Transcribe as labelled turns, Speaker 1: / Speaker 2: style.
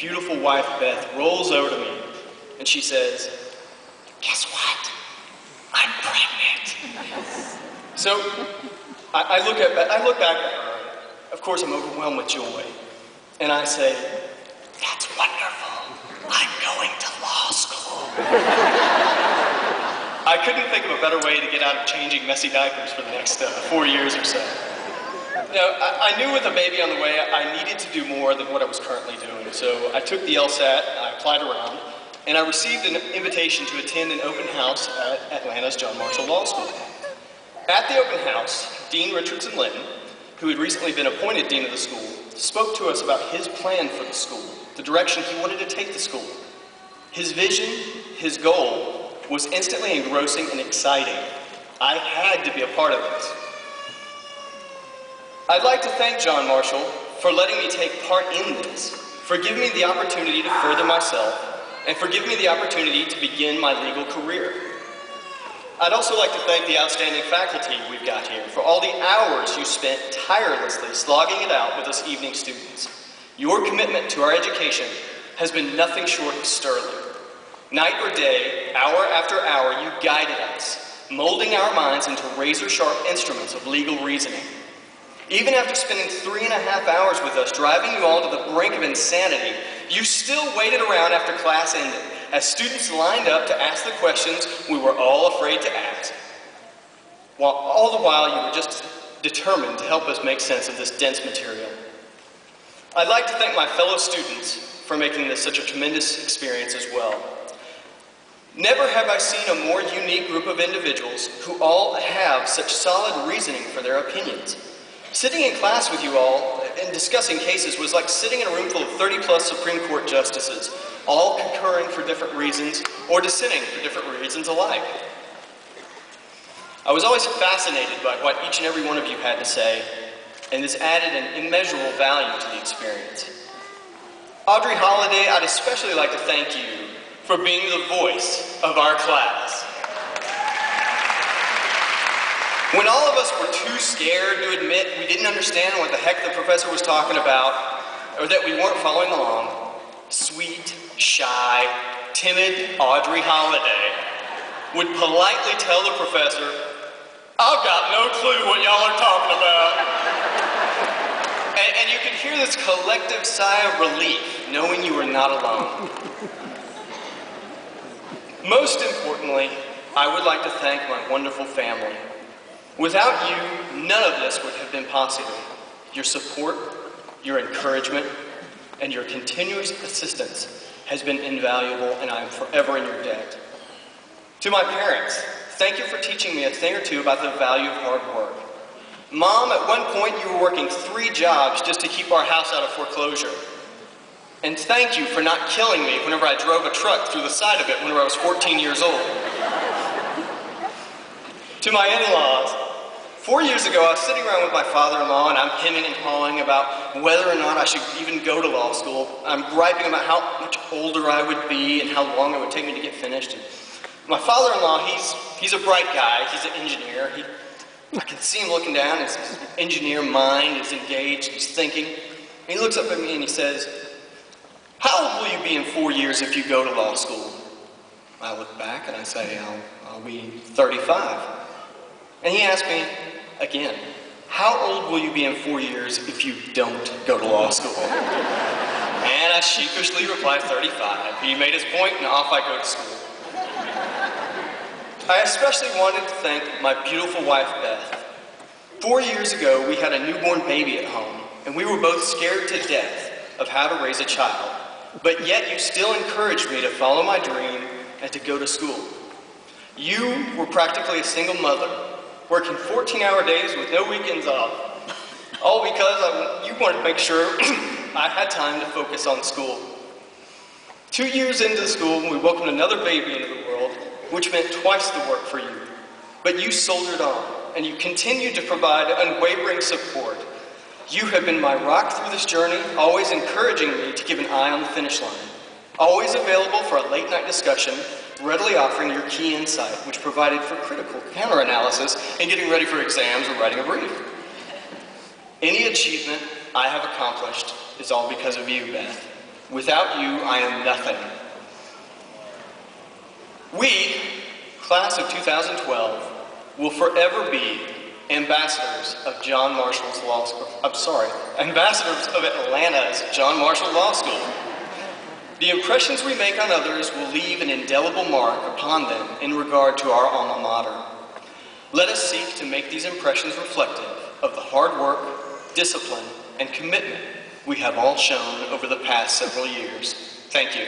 Speaker 1: beautiful wife, Beth, rolls over to me, and she says, "Guess what? I'm pregnant." So I look back at her. Of course, I'm overwhelmed with joy. And I say, "That's wonderful. I'm going to law school." I couldn't think of a better way to get out of changing messy diapers for the next 4 years or so. I knew with a baby on the way, I needed to do more than what I was currently doing. So I took the LSAT, I applied around, and I received an invitation to attend an open house at Atlanta's John Marshall Law School. At the open house, Dean Richardson Linton, who had recently been appointed dean of the school, spoke to us about his plan for the school, the direction he wanted to take the school. His vision, his goal, was instantly engrossing and exciting. I had to be a part of this. I'd like to thank John Marshall for letting me take part in this, for giving me the opportunity to further myself, and for giving me the opportunity to begin my legal career. I'd also like to thank the outstanding faculty we've got here for all the hours you spent tirelessly slogging it out with us evening students. Your commitment to our education has been nothing short of sterling. Night or day, hour after hour, you guided us, molding our minds into razor-sharp instruments of legal reasoning. Even after spending 3.5 hours with us, driving you all to the brink of insanity, you still waited around after class ended, as students lined up to ask the questions we were all afraid to ask. All the while, you were just determined to help us make sense of this dense material. I'd like to thank my fellow students for making this such a tremendous experience as well. Never have I seen a more unique group of individuals who all have such solid reasoning for their opinions. Sitting in class with you all and discussing cases was like sitting in a room full of 30-plus Supreme Court justices, all concurring for different reasons or dissenting for different reasons alike. I was always fascinated by what each and every one of you had to say, and this added an immeasurable value to the experience. Audrey Holliday, I'd especially like to thank you for being the voice of our class. When all of us were too scared to admit we didn't understand what the heck the professor was talking about, or that we weren't following along, sweet, shy, timid Audrey Holliday would politely tell the professor, "I've got no clue what y'all are talking about." And you could hear this collective sigh of relief, knowing you were not alone. Most importantly, I would like to thank my wonderful family. Without you, none of this would have been possible. Your support, your encouragement, and your continuous assistance has been invaluable, and I am forever in your debt. To my parents, thank you for teaching me a thing or two about the value of hard work. Mom, at one point you were working 3 jobs just to keep our house out of foreclosure. And thank you for not killing me whenever I drove a truck through the side of it whenever I was 14 years old. To my in-laws, 4 years ago I was sitting around with my father-in-law and I'm hemming and hawing about whether or not I should even go to law school. I'm griping about how much older I would be and how long it would take me to get finished. And my father-in-law, he's a bright guy, he's an engineer. I can see him looking down, his engineer mind is engaged, he's thinking. And he looks up at me and he says, "How old will you be in 4 years if you go to law school?" I look back and I say, I'll be 35. And he asked me again, "How old will you be in 4 years if you don't go to law school?" And I sheepishly replied, 35. He made his point and off I go to school. I especially wanted to thank my beautiful wife, Beth. 4 years ago, we had a newborn baby at home, and we were both scared to death of how to raise a child. But yet you still encouraged me to follow my dream and to go to school. You were practically a single mother, working 14-hour days with no weekends off, all because you wanted to make sure I had time to focus on school. 2 years into school, we welcomed another baby into the world, which meant twice the work for you. But you soldiered on, and you continued to provide unwavering support. You have been my rock through this journey, always encouraging me to keep an eye on the finish line. Always available for a late-night discussion, readily offering your key insight, which provided for critical counter-analysis and getting ready for exams or writing a brief. Any achievement I have accomplished is all because of you, Beth. Without you, I am nothing. We, class of 2012, will forever be ambassadors of John Marshall's Law School. Ambassadors of Atlanta's John Marshall Law School. The impressions we make on others will leave an indelible mark upon them in regard to our alma mater. Let us seek to make these impressions reflective of the hard work, discipline, and commitment we have all shown over the past several years. Thank you.